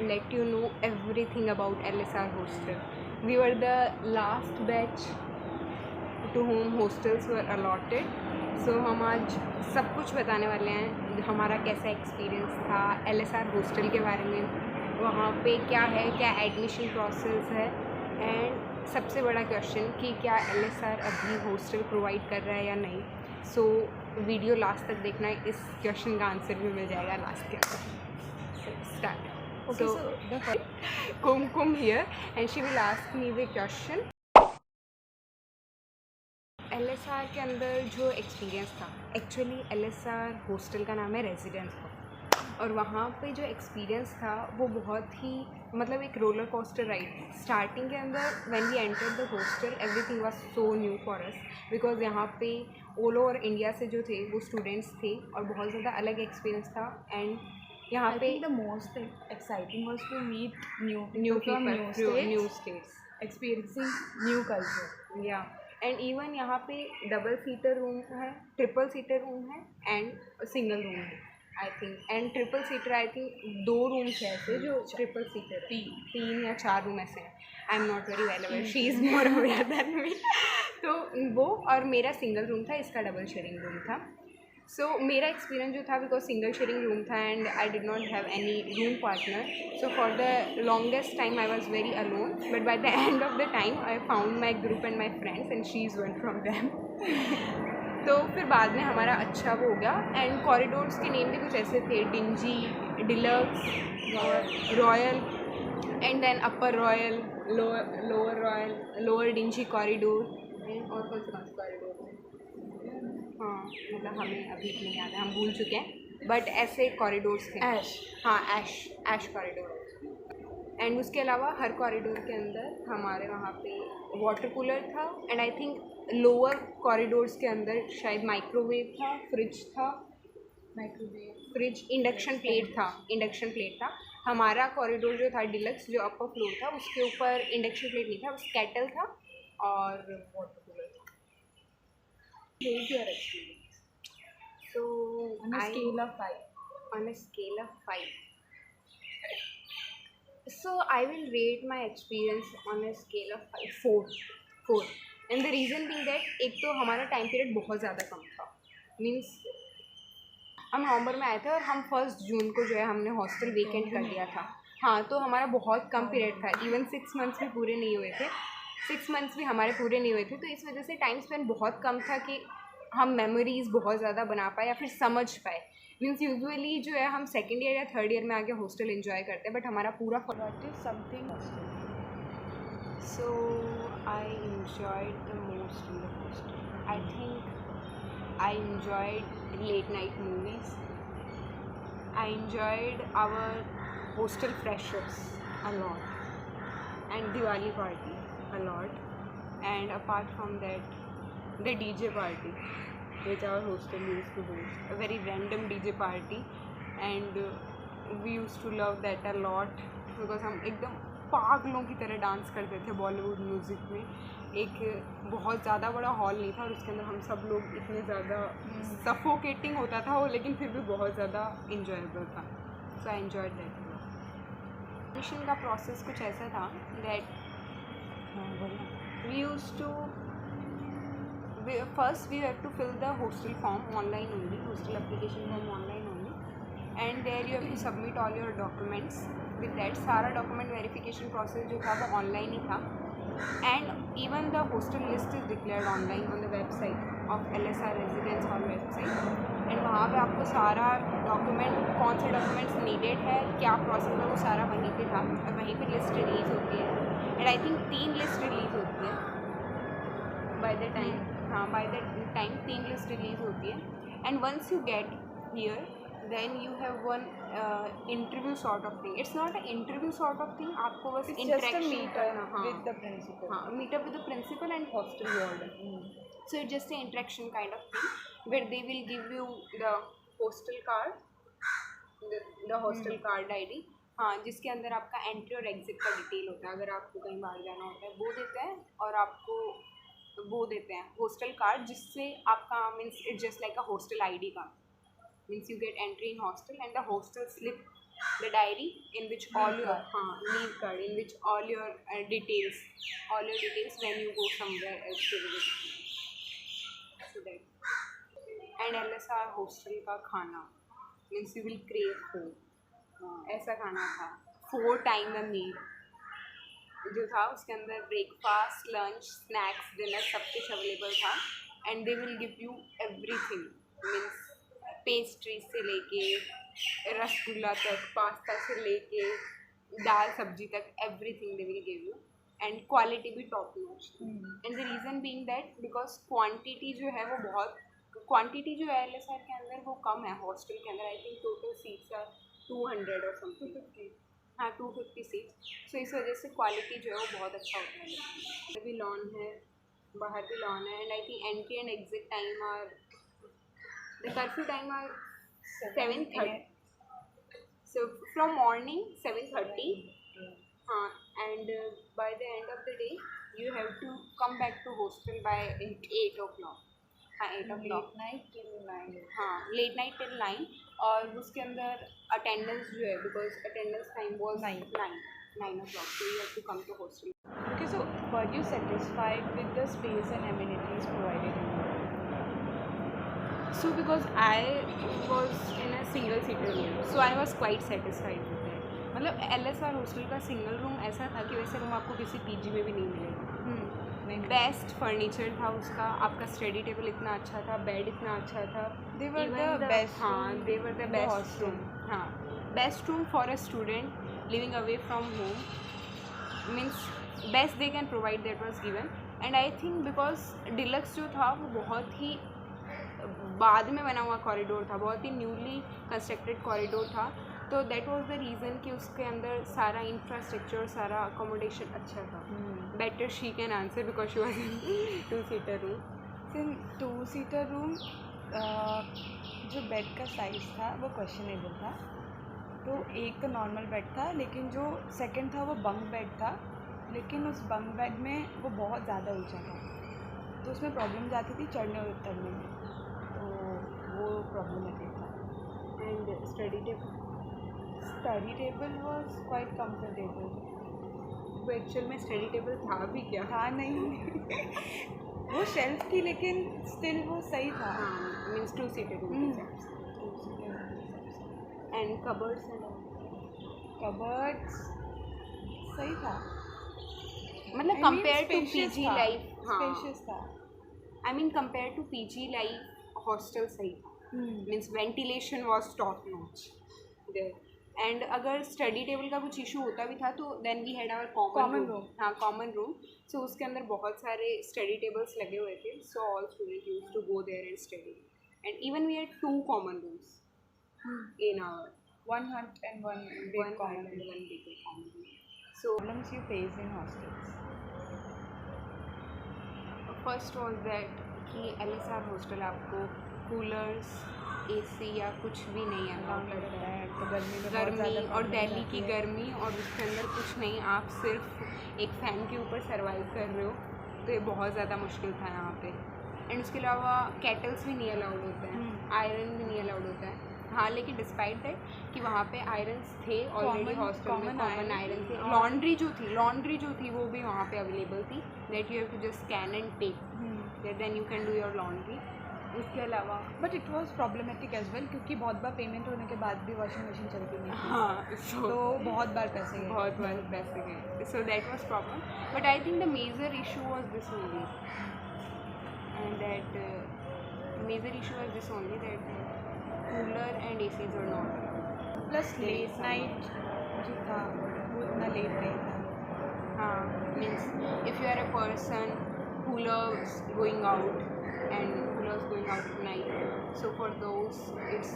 let you know everything about LSR hostel. We were the last batch to whom hostels were allotted. So हम आज सब कुछ बताने वाले हैं, हमारा कैसा एक्सपीरियंस था LSR हॉस्टल के बारे में, वहाँ पे क्या है, क्या एडमिशन प्रोसेस है, एंड सबसे बड़ा क्वेश्चन कि क्या LSR अभी हॉस्टल प्रोवाइड कर रहा है या नहीं. सो वीडियो लास्ट तक देखना, इस क्वेश्चन का आंसर भी मिल जाएगा लास्ट के अंदर. Start. So Kumkum here and she will ask me the question. LSR के अंदर जो एक्सपीरियंस था, एक्चुअली LSR हॉस्टल का नाम है रेजिडेंस हॉल, और वहाँ पे जो एक्सपीरियंस था वो बहुत ही मतलब एक रोलर कोस्टर राइड थी. स्टार्टिंग के अंदर when we entered the hostel everything was so new for us, because यहाँ पे ऑल ओवर इंडिया से जो थे वो स्टूडेंट्स थे और बहुत ज़्यादा अलग एक्सपीरियंस था. एंड यहाँ पे the most exciting was to meet new people from new states, experiencing new culture. या एंड इवन यहाँ पे डबल सीटर रूम है, ट्रिपल सीटर रूम है एंड सिंगल रूम है I think. And triple seater I think 2 rooms है ऐसे जो triple seater, 3 या 4 रूम ऐसे हैं. I am not very well aware, she is more aware than me. तो वो और मेरा सिंगल रूम था, इसका डबल शेयरिंग रूम था. सो मेरा एक्सपीरियंस जो था, बिकॉज सिंगल शेयरिंग रूम था and I did not have any room partner, so for the longest time I was very alone. But by the end of the time I found my group and my friends and she is one from them. तो फिर बाद में हमारा अच्छा वो हो गया. And corridors के नेम भी कुछ ऐसे थे, dingy, deluxe, royal, and then upper royal, lower royal, lower dingy corridor, और कौन से कॉरिडोर थे. हाँ मतलब हमें अभी नहीं याद है, हम भूल चुके हैं, बट ऐसे कॉरिडोर्स थे. Ash. हाँ, ऐश कॉरिडोर. एंड उसके अलावा हर कॉरिडोर के अंदर हमारे वहाँ पे वाटर कूलर था. And I think lower corridors के अंदर शायद माइक्रोवेव था, फ्रिज था, फ्रिज, इंडक्शन प्लेट था. हमारा कॉरिडोर जो था डिलक्स, जो अपर फ्लोर था, उसके ऊपर इंडक्शन प्लेट नहीं था, बस केटल था और वाटर कूलर था. Rate your experience So on a scale of 5. On a scale of 5. So I will rate my experience on a scale of 5, 4. And the reason being that एक तो हमारा time period बहुत ज़्यादा कम था. Means हम नवंबर में आए थे और हम 1 जून को जो है हमने हॉस्टल वेकेंट कर दिया था. हाँ, तो हमारा बहुत कम पीरियड था. इवन 6 मंथ्स भी पूरे नहीं हुए थे, 6 मंथ्स भी हमारे पूरे नहीं हुए थे. तो इस वजह से टाइम स्पेंड बहुत कम था कि हम मेमोरीज़ बहुत ज़्यादा बना पाए या फिर समझ पाए. मीन्स यूजुअली जो है हम सेकेंड ईयर या थर्ड ईयर में आके हॉस्टल एंजॉय करते हैं, बट हमारा पूरा What is something hostel? So I enjoyed the most in the hostel. I think I enjoyed late night movies. I enjoyed our hostel freshers a lot, and Diwali party a lot. And apart from that, the DJ party which our hostel used to host, a very random DJ party, and we used to love that a lot because हम एकदम पागलों की तरह dance करते थे Bollywood music में. एक बहुत ज़्यादा बड़ा हॉल नहीं था और उसके अंदर हम सब लोग इतने ज़्यादा सफोकेटिंग होता था वो, लेकिन फिर भी बहुत ज़्यादा इंजॉयबल था. So I enjoyed that. Admission का प्रोसेस कुछ ऐसा था that we used to first we have to fill the hostel form online only, hostel application form online only, and there you have to submit all your documents. With that सारा document verification process जो था वो online ही था. And even the hostel list is declared online on the website of LSR Residence Hall website. and वहाँ पे आपको सारा document, कौन से डॉक्यूमेंट्स नीडेड है, क्या प्रोसेस है, वो सारा वहीं पे था और वहीं पे लिस्ट रिलीज़ होती है. And I think 3 list release होती है बाय द टाइम. हाँ, by the time 3 list release होती है. And once you get here then you have one interview sort of thing. It's not a interview sort of thing, आपको बस interaction करना. हाँ, with the principal. हाँ, meetup with the principal and hostel warden. So it's just an interaction kind of thing where they will give you the hostel card, the hostel card ID. हाँ, जिसके अंदर आपका entry और exit का detail होता है. अगर आपको कहीं बाहर जाना होता है वो देते हैं, और आपको वो देते हैं हॉस्टल कार्ड, जिससे आपका means it's just like a hostel ID card. Means you get entry in hostel and the hostel slip the diary in which all your leave card in which all your details when you go somewhere else to visit. So that and LSR hostel का खाना means you will crave food. ऐसा खाना था 4 time a meal जो था उसके अंदर breakfast lunch snacks dinner सब कुछ अवेलेबल था and they will give you everything means pastry से लेके रसगुल्ला तक पास्ता से लेके दाल सब्जी तक everything they will give you and quality भी top notch and the reason being that because quantity जो है वो बहुत क्वांटिटी जो है LSR के अंदर वो कम है हॉस्टल के अंदर I think total seats are 200 और समथिंग हाँ 250 सीट सो इस वजह से क्वालिटी जो है वो बहुत अच्छा होता है अंदर भी लॉन है बाहर भी लॉन है and I think entry and exit time are the curfew time are 7:30 so from morning 7:30 हाँ and by the end of the day you have to come back to hostel by 8 o'clock हाँ 8 o'clock night till 9 हाँ late night till 9 और उसके अंदर attendance जो है because attendance time was 9 o'clock so you have to come to hostel. Okay, so were you satisfied with the space and amenities provided in it? So because I was in a single seater room so I was quite satisfied with it. मतलब LSR hostel का single room ऐसा था कि वैसे room आपको किसी PG में भी नहीं मिलेगा. बेस्ट फर्नीचर था उसका आपका स्टडी टेबल इतना अच्छा था बेड इतना अच्छा था They were the best हाँ room they were the in the best hostel. room हाँ best room for a student living away from home means best they can provide that was given and I think because deluxe जो था वो बहुत ही बाद में बना हुआ corridor था बहुत ही न्यूली कंस्ट्रक्टेड कॉरिडोर था तो दैट वाज द रीज़न कि उसके अंदर सारा इंफ्रास्ट्रक्चर सारा अकोमोडेशन अच्छा था better she can answer because she was in 2-seater room. In 2-seater room जो बेड का साइज़ था वो क्वेश्चनेबल था तो एक तो नॉर्मल बेड था लेकिन जो सेकंड था वो बंक बेड था लेकिन उस बंक बेड में वो बहुत ज़्यादा ऊंचा था तो उसमें प्रॉब्लम जाती थी चढ़ने और उतरने में तो वो प्रॉब्लमेटिक था. And study table was quite comfortable. वो एक्चुअल में स्टडी टेबल था भी क्या हाँ नहीं वो शेल्फ थी लेकिन स्टिल वो सही था. हाँ means 2-seater room and cupboards cupboards सही था मतलब compare to PG life spacious था I mean compare to PG life hostel सही था means ventilation was top notch there and अगर स्टडी टेबल का कुछ इशू होता भी था तो then we had our common room हाँ कॉमन रूम सो उसके अंदर बहुत सारे स्टडी टेबल्स लगे हुए थे so all student used to go there and study and even we had 2 common rooms in our one hut and one big common room. one big common room. So Problems you face in hostels? first was that कि LSR hostel आपको coolers AC या कुछ भी नहीं allowed करता है तो गर्मी और दिल्ली की गर्मी और उसके अंदर कुछ नहीं आप सिर्फ एक फ़ैन के ऊपर सर्वाइव कर रहे हो तो ये बहुत ज़्यादा मुश्किल था यहाँ पे एंड उसके अलावा केटल्स भी नहीं अलाउड होते हैं आयरन भी नहीं अलाउड होता है हाँ लेकिन डिस्पाइट दैट कि वहाँ पे आयरन्स थे ऑलरेडी हॉस्टल में कॉमन आयरन थे लॉन्ड्री जो थी वो भी वहाँ पे अवेलेबल थी that you have to just scan and take then you can do your laundry. उसके अलावा but it was problematic as well क्योंकि बहुत बार पेमेंट होने के बाद भी वॉशिंग मशीन चलती नहीं थी हाँ तो बहुत बार पैसे गए so that was problem but I think the major issue was this only and that major issue was this only that cooler and ACs were not plus late night जो था वो इतना लेट नहीं था. हाँ means if you are a person coolers going out at night so for those it's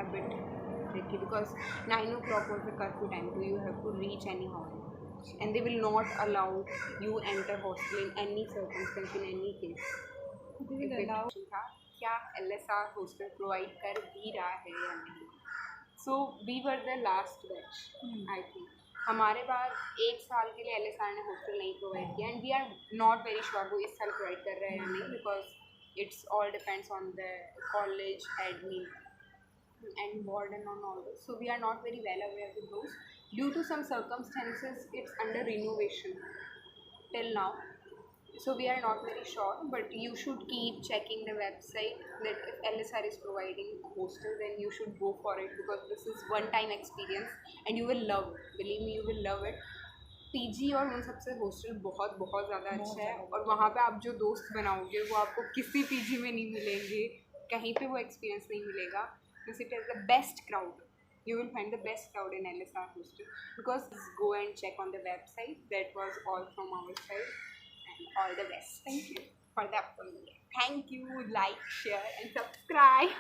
a bit tricky because 9 o'clock was the curfew time so you have to reach anyhow and they will not allow you enter hostel in any circumstance in any case. They will allow क्या LSR hostel provide कर भी रहा है या नहीं. So we were the last batch I think हमारे बार 1 साल के लिए LSR ने हॉस्टल नहीं प्रोवाइड किया and we are not very sure वो इस साल प्रोवाइड कर रहा है या नहीं because it's all depends on the college admin and warden on all those. So we are not very well aware with those. Due to some circumstances, it's under renovation till now. So we are not very sure, but you should keep checking the website that if LSR is providing hostel, then you should go for it because this is one-time experience and you will love. Believe me, you will love it. PG और उन सबसे hostel बहुत बहुत ज़्यादा अच्छा है और वहाँ पे आप जो दोस्त बनाओगे वो आपको किसी पीजी में नहीं मिलेंगे, कहीं पे वो एक्सपीरियंस नहीं मिलेगा. Because it is the best crowd. You will find the best crowd in LSR hostel. Because go and check on the website. That was all from our side. And all the best. Thank you for the upcoming year. Thank you. Like, share, and subscribe.